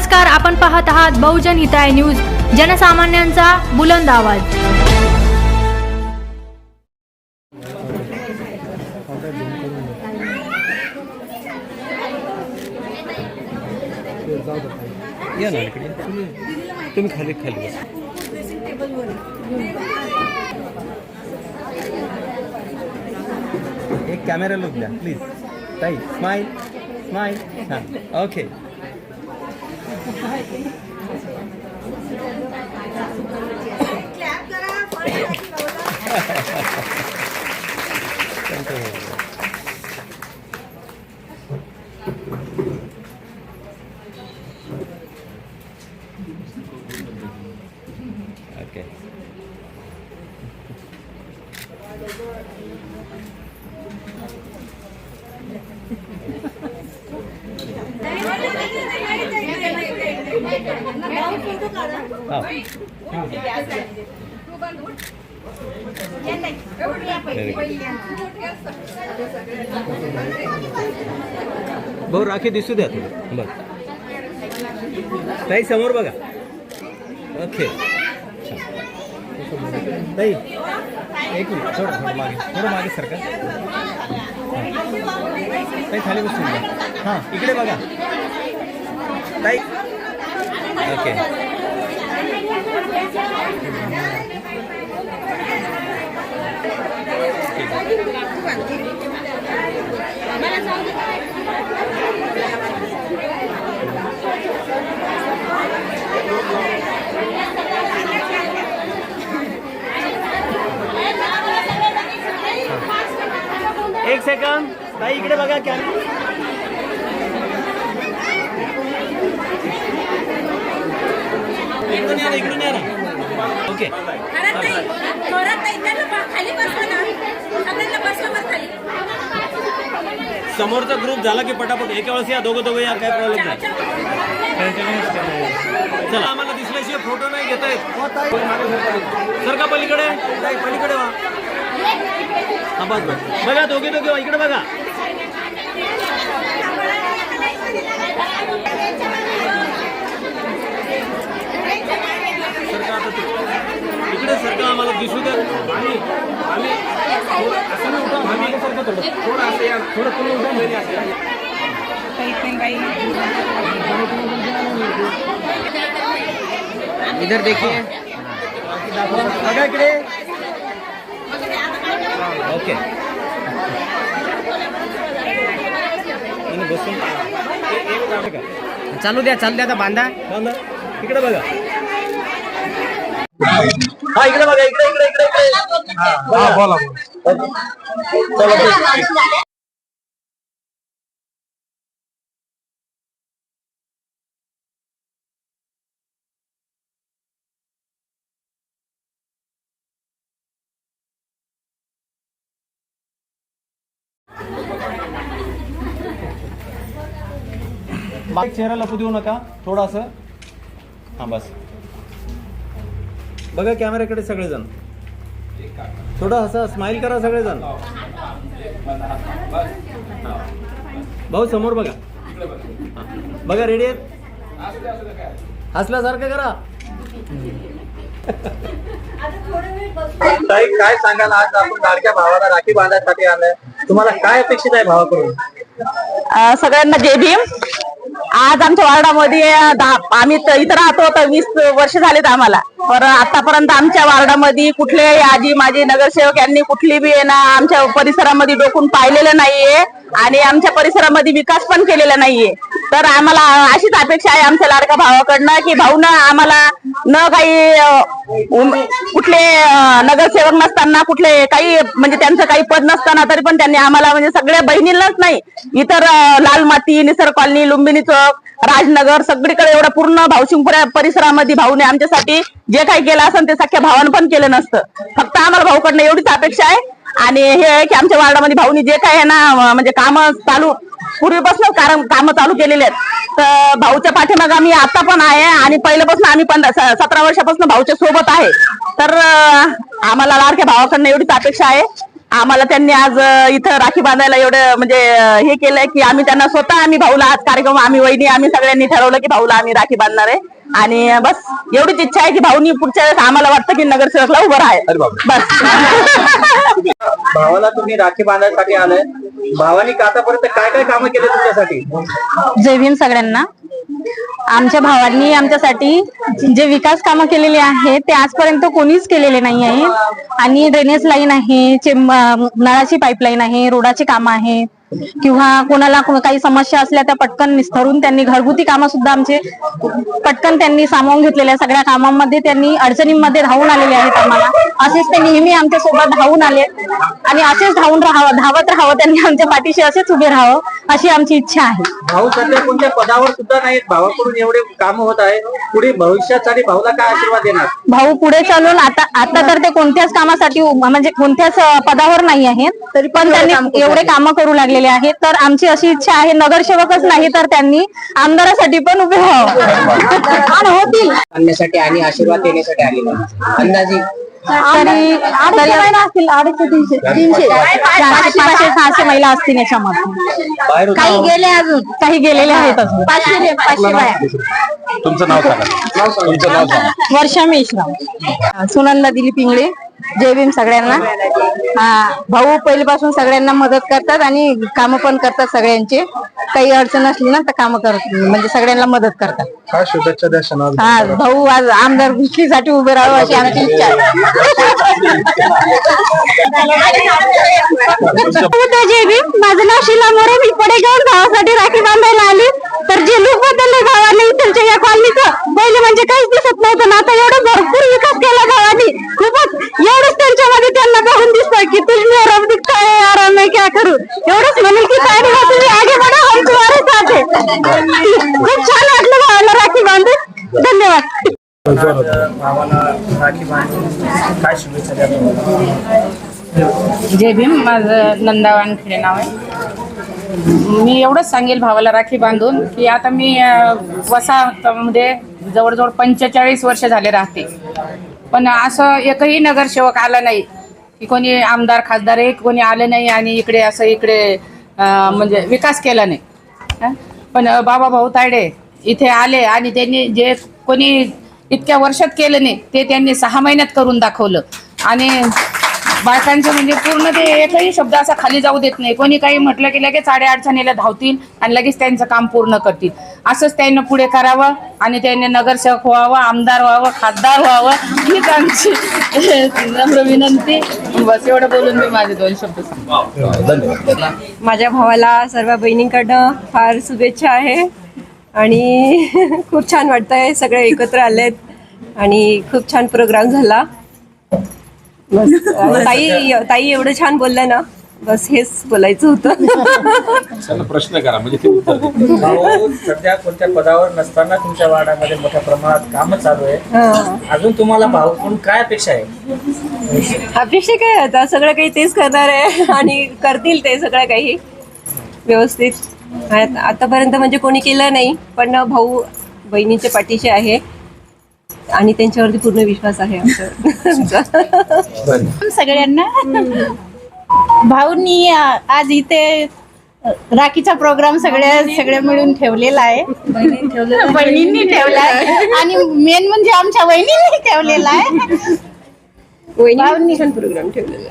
नमस्कार, आपण पाहत आहात बहुजन हिताय न्यूज, जनसामान्यांचा बुलंद आवाज। या ना इकडे तुम्ही खाली खाली बसा। एक कॅमेरा लुक द्या प्लीज ताई। Smile smile. हां ओके। ओके भाऊ राखी दिसू द्या तुम्ही बघ ताई समोर बघा। ओके ताई एक मिनिट थोडं मागे सरका ताई खाली बसून घ्या। हां इकडे बघा ताई। ओके एक सेकंड ताई इकडे बघा इकडून या ना। ओके समोरचा ग्रुप झाला की पटापट एका वेळेस या दोघं या काय प्रॉब्लेम नाही। चला आम्हाला दिसल्याशिवाय फोटो नाही घेता येत। सर का पलीकडे पलीकडे वा। हा बस बस बघा दोघे इकडे बघा। सरका आता इकडे सरका आम्हाला दिसू द्या। आम्ही असं नाही उठा आम्ही सरका थोडं असं या थोडं तुम्ही उठा घरी असं इधर देखिए बघा इकडे। ओके चालू द्या आता बांधा इकडे बघा। हा इकडे बघा इकडे हा बोला चला बाईक चेहरा लपू देऊ नका थोडासा। हां बस बघा कॅमेऱ्याकडे सगळेजण थोडं असं स्माइल करा सगळेजण। भाऊ समोर बघा बघा रेडी आहेत हसल्यासारखं करा। ताई काय सांगाल आज आपण लाडक्या भावाला राखी बांधण्यासाठी आलाय, तुम्हाला काय अपेक्षित आहे भावाकडून? सगळ्यांना जय भीम। आज आमच्या वार्डामध्ये आम्ही इथं राहतो तर 20 वर्ष झालेत आम्हाला, पण आतापर्यंत आमच्या वार्डामध्ये कुठलेही आजी माजी नगरसेवक यांनी कुठली बी ना आमच्या परिसरामध्ये डोकून पाहिलेलं नाहीये आणि आमच्या परिसरामध्ये विकास पण केलेला नाहीये। तर आम्हाला अशीच अपेक्षा आहे आमच्या लाडक्या भावाकडनं की भाऊनं आम्हाला न काही कुठले नगरसेवक नसताना कुठले काही म्हणजे त्यांचं काही पद नसताना तरी पण त्यांनी आम्हाला म्हणजे सगळ्या बहिणींनाच नाही इतर लाल माती निसर्ग कॉलनी लुंबिनी चौक राजनगर सगळीकडे एवढं पूर्ण भाऊसिंगपुरा परिसरामध्ये भाऊने आमच्यासाठी जे काही केलं असेल ते सख्या भावानं पण केलं नसतं। फक्त आम्हाला भाऊकडनं एवढीच अपेक्षा आहे आणि हे आहे की आमच्या वार्डामध्ये भाऊनी जे काही आहे ना म्हणजे कामं चालू पूर्वीपासून कामं चालू केलेले आहेत तर भाऊच्या पाठीमागे आम्ही आता पण आहे आणि पहिल्यापासून आम्ही 17 वर्षापासून भाऊच्या सोबत आहे। तर आम्हाला लाडक्या भावाकडनं एवढीच अपेक्षा आहे आम्हाला त्यांनी आज इथं राखी बांधायला एवढं म्हणजे हे केलंय की आम्ही त्यांना स्वतः आम्ही भाऊला आज कार्यक्रम आम्ही वहिनी आम्ही सगळ्यांनी ठरवलं की भाऊला आम्ही राखी बांधणार आहे आणि बस एवढीच इच्छा आहे की भाऊनी पुढच्या वेळेस आम्हाला वाटतं की नगरसेवकला उभं राहाय बस. भावाला तुम्ही राखी बांधण्यासाठी आलाय, भावानी आतापर्यंत काय काय कामं केले तुमच्यासाठी? जय भीम सगळ्यांना. आमच्या भावांनी आमच्यासाठी जे विकास कामं केलेले आहेत ते आजपर्यंत कोणीच केलेले नाही आहे आणि ड्रेनेज लाईन आहे, नळाची पाईपलाईन आहे, रोडाची कामं आहेत किंवा कोणाला काही समस्या असल्या त्या पटकन निस्तरून त्यांनी घरगुती कामं सुद्धा आमचे पटकन त्यांनी सामावून घेतलेल्या सगळ्या कामांमध्ये त्यांनी अडचणींमध्ये धावून आलेले आहेत. आम्हाला असेच ते नेहमी आमच्या सोबत धावून आले आणि असेच धावत राहावं त्यांनी आमच्या पाठीशी असेच उभे राहावं अशी आमची इच्छा आहे. भाऊ सध्या कोणत्या पदावर सुद्धा नाहीत, भावाकडून एवढे कामं होत आहे, पुढे भविष्यासाठी भाऊला काय आशीर्वाद देणार? भाऊ पुढे चालून आता तर ते कोणत्याच कामासाठी म्हणजे कोणत्याच पदावर नाही आहेत तरी पण त्यांनी एवढे कामं करू लागलेले आहेत. तर आमची अशी इच्छा आहे नगरसेवकच नाही तर त्यांनी आमदारासाठी पण उभे राहावं होतील आणण्यासाठी आणि आशीर्वाद देण्यासाठी आलेले अंदाजे तरी असतील 500-600 महिला असतील याच्यामध्ये. काही गेलेले आहेत अजून 500 बाया. तुमचं नाव सांगा. वर्षा मेश्राम. सुनंदा दिलीप पिंगळे. जय भीम सगळ्यांना. भाऊ पहिल्यापासून सगळ्यांना मदत करतात आणि कामं पण करतात सगळ्यांचे. काही अडचण असली ना तर कामं करतात म्हणजे सगळ्यांना मदत करतात. काय शुभेच्छा द्या क्षणाला. हा भाऊ आज आमदार साठी उभे राहावं अशी आमची इच्छा आहे. जय भीम. माझं नाव शीला मोरे. मी पडेगाव भावासाठी राखी बांधायला आली तर जे लोक बदलले भावाने त्यांच्या या कॉलनीचं पहिले म्हणजे काहीच दिसत नव्हतं ना आता एवढं भरपूर विकास केला भावानी. खूपच एवढंच त्यांच्यामध्ये त्यांना बघून दिसतं की तुझी रब दिखता है आराम में क्या करू एवढंच म्हणून की साईड तुम्ही आगे बढा हम तुम्हारे साथ है. खूप छान वाटलं भावाला राखी बांधून. धन्यवाद. भावाला राखी बांधून काय शुभेच्छा द्या? जय भीम. माझं नंदा वानखेडे नाव आहे. मी एवढंच सांगेल भावाला राखी बांधून की आता मी वसाहतमध्ये जवळजवळ 45 वर्ष झाले राहते पण असं एकही नगरसेवक आला नाही की कोणी आमदार खासदार एक कोणी आलं नाही आणि इकडे म्हणजे विकास केला नाही. पण बाबा भाऊ तायडे इथे आले आणि त्यांनी जे कोणी इतक्या वर्षात केलं नाही ते त्यांनी 6 महिन्यात करून दाखवलं आणि बायकांचं म्हणजे पूर्ण ते एकही शब्द असा खाली जाऊ देत नाही. कोणी काही म्हटलं की लगेच अडचणीला धावतील आणि लगेच त्यांचं काम पूर्ण करतील. असंच त्यांनी पुढे करावं आणि त्यांनी नगरसेवक व्हावं, आमदार व्हावं, खासदार व्हावं हीच आमची नम्र विनंती. बस एवढं बोलून मी माझे 2 शब्द सांगतो. माझ्या भावाला सर्व बहिणींकडनं फार शुभेच्छा आहे आणि खूप छान वाटतंय सगळे एकत्र आलेत आणि खूप छान प्रोग्राम झाला. बस ताई एवढं छान बोललं ना बस हेच बोलायचं होतं. प्रश्न करा म्हणजे ते उत्तर देतील. भाऊ सध्या कोणत्या पदावर नसताना तुमच्या वार्डामध्ये मोठ्या प्रमाणात कामं चालू आहे, अजून तुम्हाला भाऊकडून काय अपेक्षा आहे? अपेक्षा काय आता सगळं काही तेच करणार आहे आणि करतील ते सगळं काही व्यवस्थित. आतापर्यंत म्हणजे कोणी केलं नाही पण भाऊ बहिणीच्या पाठीशी आहे आणि त्यांच्यावरती पूर्ण विश्वास आहे आमचा. सगळ्यांना भाऊनी आज इथे राखीचा प्रोग्राम सगळे मिळून ठेवलेला आहे. बहिणींनी ठेवला आहे आणि मेन म्हणजे आमच्या वहिनींनी ठेवलेला आहे. वहिनी छान प्रोग्राम ठेवलेला.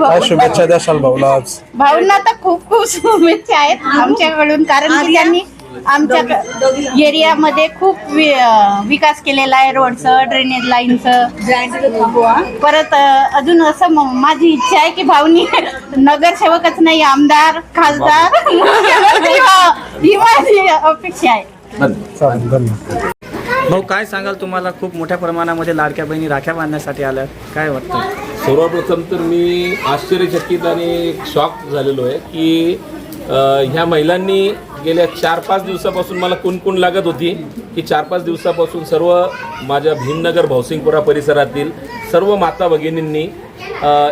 काय शुभेच्छा द्याल भाऊला आज? भाऊंना तर खूप खूप शुभेच्छा आहेत आमच्याकडून कारण की त्यांनी आमच्या एरियामध्ये खूप विकास केलेला आहे. रोडचं, ड्रेनेज लाईनचं. परत अजून असं माझी इच्छा आहे की भाऊनी नगरसेवकच नाही आमदार खासदार ही माझी अपेक्षा आहे. भाऊ काय सांगाल, तुम्हाला खूप मोठ्या प्रमाणामध्ये लाडक्या बहिणी राख्या बांधण्यासाठी आल्या, काय वाटतं? सर्वप्रथम तर मी आश्चर्यचकित आणि शॉक झालेलो आहे की ह्या महिलांनी गेल्या 4-5 दिवसापासून मला कुणकुण लागत होती की 4-5 दिवसापासून सर्व माझ्या भीमनगर भाऊसिंगपुरा परिसरातील सर्व माता भगिनींनी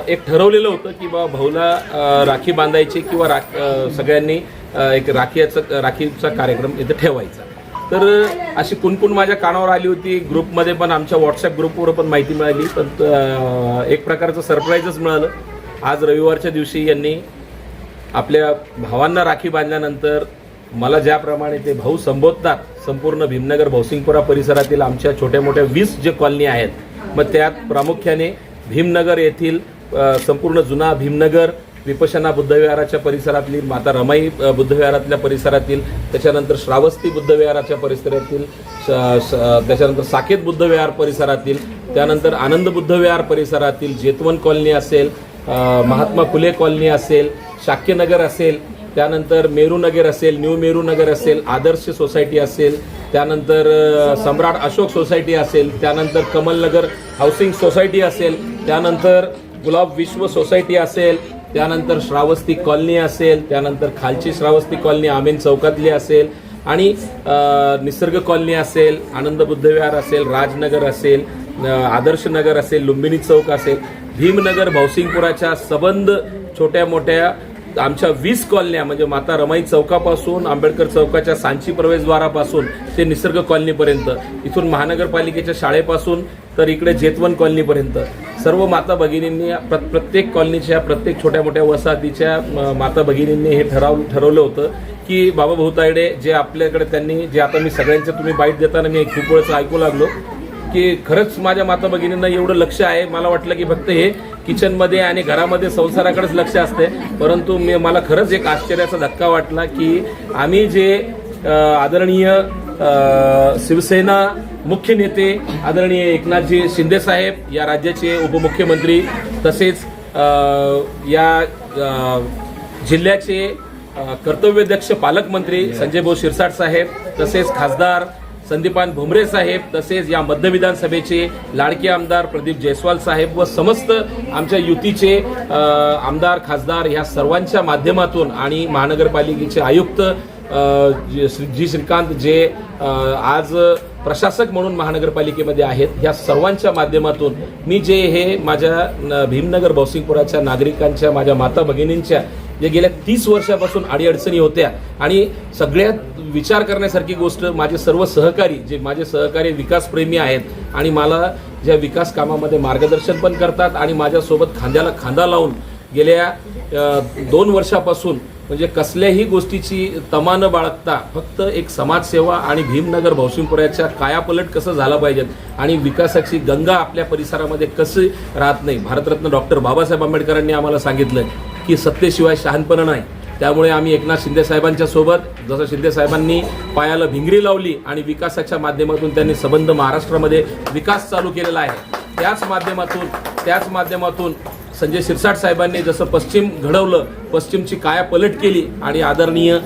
एक ठरवलेलं होतं की बा भाऊला राखी बांधायची किंवा सगळ्यांनी एक राखीचा कार्यक्रम इथं ठेवायचा. तर अशी कुणकुण माझ्या कानावर आली होती. ग्रुपमध्ये पण, आमच्या व्हॉट्सअप ग्रुपवर पण माहिती मिळाली. पण एक प्रकारचं सरप्राईजच मिळालं. आज रविवारच्या दिवशी यांनी आपल्या भावांना राखी बांधल्यानंतर मला ज्याप्रमाणे ते भाऊ संबोधतात, संपूर्ण भीमनगर भौसिंगपुरा परिसरातील आमच्या छोट्या मोठ्या 20 जे कॉलनी आहेत, मग त्यात प्रामुख्याने भीमनगर येथील संपूर्ण जुना भीमनगर, विपशना बुद्धविहाराच्या परिसरातली, माता रमाई बुद्धविहारातल्या परिसरातील, त्याच्यानंतर श्रावस्ती बुद्धविहाराच्या परिसरातील, त्याच्यानंतर साकेत बुद्धविहार परिसरातील, त्यानंतर आनंद बुद्धविहार परिसरातील, जेतवन कॉलनी असेल, महात्मा फुले कॉलनी असेल, शाक्यनगर असेल, त्यानंतर मेरूनगर असेल, न्यू मेरूनगर असेल, आदर्श सोसायटी असेल, त्यानंतर सम्राट अशोक सोसायटी असेल, त्यानंतर कमलनगर हाऊसिंग सोसायटी असेल, त्यानंतर गुलाब विश्व सोसायटी असेल, त्यानंतर श्रावस्ती कॉलनी असेल, त्यानंतर खालची श्रावस्ती कॉलनी आमेन चौकातली असेल, आणि निसर्ग कॉलनी असेल, आनंद बुद्धविहार असेल, राजनगर असेल, आदर्श नगर असेल, लुंबिनी चौक असेल, भीमनगर भौसिंगपुराच्या सबंध छोट्या मोठ्या आमच्या 20 कॉलन्या, म्हणजे माता रमाई चौकापासून आंबेडकर चौकाच्या सांची प्रवेशद्वारापासून ते निसर्ग कॉलनीपर्यंत, इथून महानगरपालिकेच्या शाळेपासून तर इकडे जेतवन कॉलनीपर्यंत सर्व माता भगिनींनी, प्रत्येक कॉलनीच्या, प्रत्येक छोट्या मोठ्या वसाहतीच्या माता भगिनींनी हे ठरवलं होतं की बाबा भाऊ तायडे जे आपल्याकडे त्यांनी, जे आता मी सगळ्यांच्या तुम्ही बाईट देताना मी खूप वेळेस ऐकू लागलो की खरंच माझ्या माता भगिनींना एवढं लक्ष आहे. मला वाटलं की फक्त हे किचनमध्ये आणि घरामध्ये संसाराकडेच लक्ष असते, परंतु मला खरंच एक आश्चर्याचा धक्का वाटला की आम्ही जे आदरणीय शिवसेना मुख्य नेते आदरणीय एकनाथजी शिंदे साहेब, या राज्याचे उपमुख्यमंत्री, तसेच या जिल्ह्याचे कर्तव्यदक्ष पालकमंत्री संजय भाऊ शिरसाट साहेब, तसेच खासदार संदीपान भुमरे साहेब, तसेच या मध्य विधानसभेचे लाडके आमदार प्रदीप जयस्वाल साहेब व समस्त आमच्या युतीचे आमदार खासदार, ह्या सर्वांच्या माध्यमातून, आणि महानगरपालिकेचे आयुक्त जी श्रीकांत, जे आज प्रशासक म्हणून महानगरपालिकेमध्ये आहेत, या सर्वांच्या माध्यमातून मी जे हे माझ्या भीमनगर भौसिंगपुराच्या नागरिकांच्या, माझ्या माता भगिनींच्या जे गेल्या 30 वर्षापासून अडीअडचणी होत्या, आणि सगळ्यात विचार करण्यासारखी गोष्ट, माझे सर्व सहकारी, जे माझे सहकारी विकासप्रेमी आहेत आणि मला ज्या विकास कामामध्ये मार्गदर्शन पण करतात आणि माझ्यासोबत खांद्याला खांदा लावून गेल्या 2 वर्षापासून, म्हणजे कसल्याही गोष्टीची तमा न बाळगता फक्त एक समाजसेवा आणि भीमनगर भौसिंगपुराच्या कायापलट कसं झाला पाहिजेत आणि विकासाची गंगा आपल्या परिसरामध्ये कशी राहत नाही. भारतरत्न डॉक्टर बाबासाहेब आंबेडकरांनी आम्हाला सांगितलं की सत्तेशिवाय शहाणपण नाही. त्यामुळे आम्ही एकनाथ शिंदे साहेबांच्या सोबत, जसं शिंदे साहेबांनी पायाला भिंगरी लावली आणि विकासाच्या माध्यमातून त्यांनी सबंध महाराष्ट्रामध्ये विकास चालू केलेला आहे, त्याच माध्यमातून संजय शिरसाट साहेबांनी जसं पश्चिम घडवलं, पश्चिमची कायापलट केली, आणि आदरणीय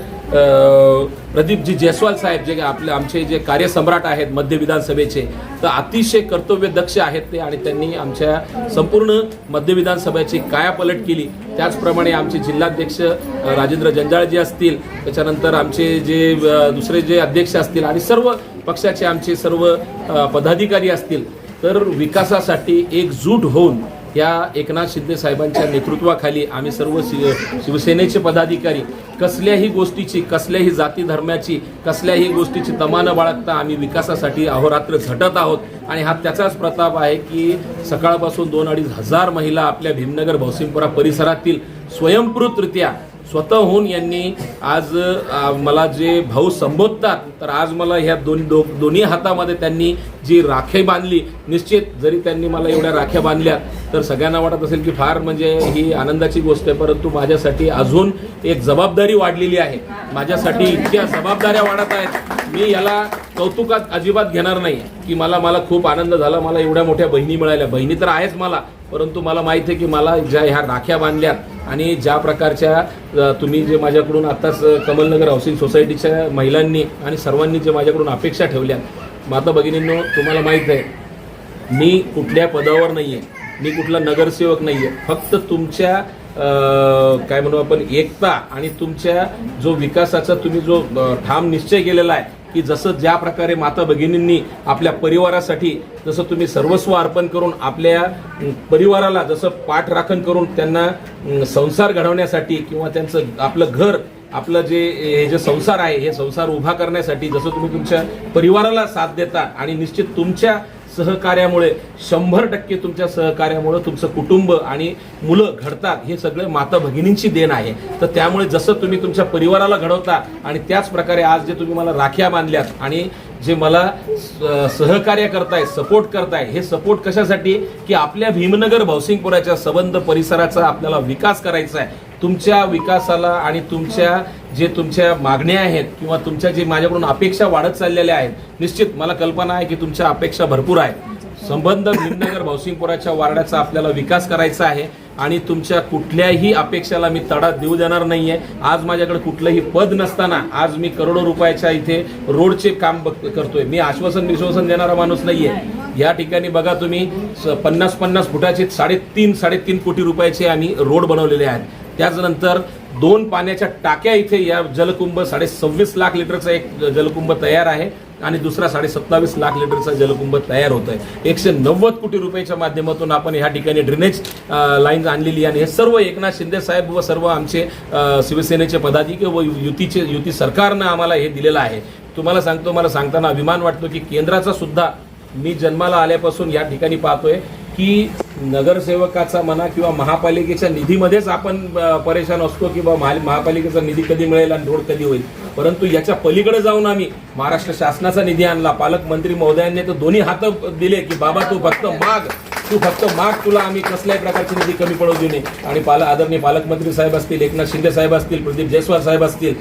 प्रदीपजी जयस्वाल साहेब, जे आमचे जे कार्यसम्राट आहेत मध्य विधानसभेचे, तर अतिशय कर्तव्यदक्ष आहेत ते, आणि त्यांनी आमच्या संपूर्ण मध्य विधानसभेची कायापलट केली. त्याचप्रमाणे आमचे जिल्हाध्यक्ष राजेंद्र जंजाळजी असतील, त्याच्यानंतर आमचे जे दुसरे जे अध्यक्ष असतील, आणि सर्व पक्षाचे आमचे सर्व पदाधिकारी असतील, तर विकासासाठी एकजूट होऊन या एकनाथ शिंदे साहेबांच्या नेतृत्वाखाली आम्ही सर्व शिवसेनेचे पदाधिकारी कसल्याही गोष्टीची, कसल्याही जाती धर्माची, कसल्याही गोष्टीची तमा न बाळगता आम्ही विकासासाठी अहोरात्र झटत आहोत. आणि हा त्याचाच प्रताप आहे की सकाळपासून 2-2.5 हजार महिला आपल्या भीमनगर भौसिंगपुरा परिसरातील स्वयंस्फूर्तरित्या स्वतःहून यांनी आज मला जे भाऊ संबोधतात, तर आज मला ह्या दोन्ही हातामध्ये त्यांनी जी राखी बांधली, निश्चित जरी त्यांनी मला एवढ्या राख्या बांधल्या तर सगळ्यांना वाटत असेल की फार म्हणजे ही आनंदाची गोष्ट आहे, परंतु माझ्यासाठी अजून एक जबाबदारी वाढलेली आहे. माझ्यासाठी इतक्या जबाबदाऱ्या वाढत आहेत, मी याला कौतुकात अजिबात घेणार नाही की मला खूप आनंद झाला, मला एवढ्या मोठ्या बहिणी मिळाल्या. बहिणी तर आहेच मला, परंतु मला माहिती आहे की मला ज्या ह्या राख्या बांधल्यात आणि ज्या प्रकारच्या तुम्ही जे माझ्याकडून आत्ताच कमलनगर हाऊसिंग सोसायटीच्या महिलांनी आणि सर्वांनी जे माझ्याकडून अपेक्षा ठेवल्या, माता भगिनींनो, तुम्हाला माहीत आहे मी कुठल्या पदावर नाही आहे, मी कुठला नगरसेवक नाही आहे, फक्त तुमच्या काय म्हणू आपण एकता आणि तुमच्या जो विकासाचा तुम्ही जो ठाम निश्चय केलेला आहे की जसं ज्या प्रकारे माता भगिनींनी आपल्या परिवारासाठी जसं तुम्ही सर्वस्व अर्पण करून आपल्या परिवाराला जसं पाठराखण करून त्यांना संसार घडवण्यासाठी किंवा त्यांचं आपलं घर आपलं हे जे संसार आहे हे संसार उभा करण्यासाठी जसं तुम्ही तुमच्या परिवाराला साथ देता आणि निश्चित तुमच्या सहकार्यामुळे 100% तुमच्या सहकार्यामुळे तुमचं कुटुंब आणि मुलं घडतात, हे सगळं माता भगिनींची देण आहे. तर त्यामुळे जसं तुम्ही तुमच्या परिवाराला घडवता आणि त्याच प्रकारे आज जे तुम्ही मला राख्या बांधल्यात आणि जे मला सहकार्य करताय, सपोर्ट करताय, हे सपोर्ट कशासाठी की आपल्या भीमनगर भौसिंगपुराच्या संबंध परिसराचा आपल्याला विकास करायचा आहे. तुमच्या विकासाला आणि तुमच्या मागण्या आहेत किंवा तुमच्या जे माझ्याकडून अपेक्षा वाढत चाललेल्या आहेत, निश्चित मला कल्पना आहे की तुमच्या अपेक्षा भरपूर आहेत. संबंध भीमनगर भौसिंगपुराच्या वार्डाचा आपल्याला विकास करायचा आहे आणि तुमच्या कुठल्याही अपेक्षाला मी तडा देऊ देणार नाहीये. आज माझ्याकडे कुठलंही पद नसताना आज मी करोडो रुपयाच्या इथे रोडचे काम करतोय. मी आश्वासन विश्वासन देणारा माणूस नाहीये. या ठिकाणी बघा तुम्ही 50-50 फुटाचे 3.5 कोटी रुपयाचे आम्ही रोड बनवलेले आहेत. त्याच्यानंतर 2 पाण्याच्या टाक्या इथे या जलकुंभ 26.5 लाख लिटरचा एक जलकुंभ तयार आहे आणि दुसरा 27.5 लाख लिटरचा जलकुंभ तयार होत आहे. 190 कोटी रुपयाच्या माध्यमातून आपण ह्या ठिकाणी ड्रेनेज लाईन आणलेली आणि हे सर्व एकनाथ शिंदे साहेब व सर्व आमचे शिवसेनेचे पदाधिकारी व युती सरकारनं आम्हाला हे दिलेलं आहे. तुम्हाला सांगतो, मला सांगताना अभिमान वाटतो की केंद्राचा सुद्धा मी जन्माला आल्यापासून या ठिकाणी पाहतोय की नगरसेवकाचा म्हणा किंवा महापालिकेच्या निधीमध्येच आपण परेशान असतो की महापालिकेचा निधी कधी मिळेल आणि रोड कधी होईल. परंतु याच्या पलीकडे जाऊन आम्ही महाराष्ट्र शासनाचा निधी आणला. पालकमंत्री महोदयांनी तर दोन्ही हात दिले की बाबा तू फक्त माग, तुला आम्ही कसल्याही प्रकारची निधी कमी पडू देऊ नये. आणि आदरणीय पालकमंत्री साहेब असतील, एकनाथ शिंदे साहेब असतील, प्रदीप जयस्वाल साहेब असतील,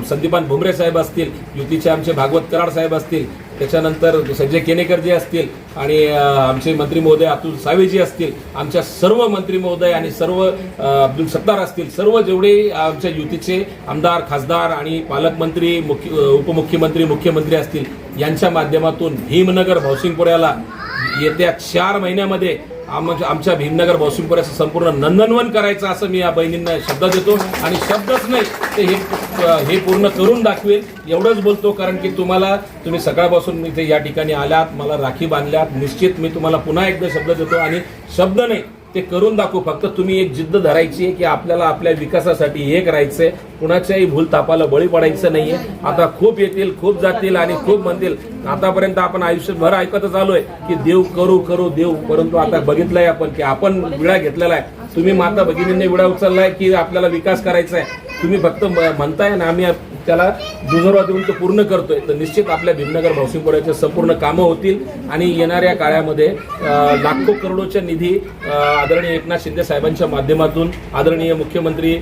संदीपान भुमरे साहेब असतील, युतीचे आमचे भागवत कराड साहेब असतील, त्याच्यानंतर संजय केनेकर जी असतील आणि आमचे मंत्री महोदय अतुल सावेजी असतील, आमच्या सर्व मंत्री महोदय आणि सर्व अब्दुल सत्तार असतील, सर्व जेवढे आमच्या युतीचे आमदार, खासदार आणि पालकमंत्री, उपमुख्यमंत्री, मुख्यमंत्री असतील, यांच्या माध्यमातून भीमनगर भौसिंगपुऱ्याला येत्या 4 महिन्यामध्ये आमच्या भीमनगर भौसिंगपुऱ्याचं संपूर्ण नंदनवन करायचं असं मी या बहिणींना शब्द देतो. आणि शब्दच नाही ते हे पूर्ण करून दाखवेल एवढंच बोलतो. कारण की तुम्ही सकाळपासून इथे या ठिकाणी आल्यात, मला राखी बांधल्यात. निश्चित मी तुम्हाला पुन्हा एकदा शब्द देतो आणि शब्द नाही ते करून दाखवू. फक्त तुम्ही एक जिद्द धरायची आहे की आपल्याला आपल्या विकासासाठी हे करायचंय, कुणाच्याही भूलतापाला बळी पडायचं नाहीये. आता खूप येतील, खूप जातील आणि खूप म्हणतील. आतापर्यंत आपण आयुष्यभर ऐकतच आलोय की देव करू देव, परंतु आता बघितलंय आपण की आपण विडा घेतलेला आहे. तुम्ही माता भगिनींनी विडा उचललाय की आपल्याला विकास करायचा आहे. तुम्ही फक्त म्हणताय ना, आम्ही त्याला दुजोरा देऊन तो पूर्ण करतोय. तर निश्चित आपल्या भीमनगर भौसिंगपुऱ्याचे संपूर्ण कामं होतील आणि येणाऱ्या काळामध्ये लाखो करोडोच्या निधी आदरणीय एकनाथ शिंदे साहेबांच्या माध्यमातून, आदरणीय मुख्यमंत्री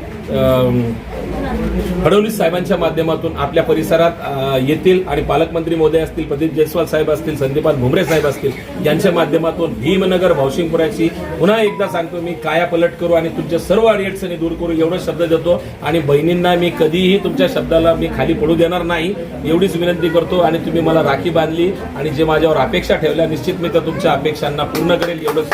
फडणवीस साहेबांच्या माध्यमातून आपल्या परिसरात येतील आणि पालकमंत्री महोदय असतील, प्रदीप जयस्वाल साहेब असतील, संदीपान भुमरे साहेब असतील, यांच्या माध्यमातून भीमनगर भौसिंगपुऱ्याची पुन्हा एकदा सांगतो मी कायापलट करू आणि तुमच्या सर्व अडीअडचणी दूर करू एवढं शब्द देतो. आणि बहिणींना मी कधीही तुमच्या शब्दाला मी खाली पडू देणार नाही एवढीच विनंती करतो. आणि तुम्ही मला राखी बांधली आणि जे माझ्यावर अपेक्षा ठेवल्या, निश्चित मी तर तुमच्या अपेक्षांना पूर्ण करेल एवढंच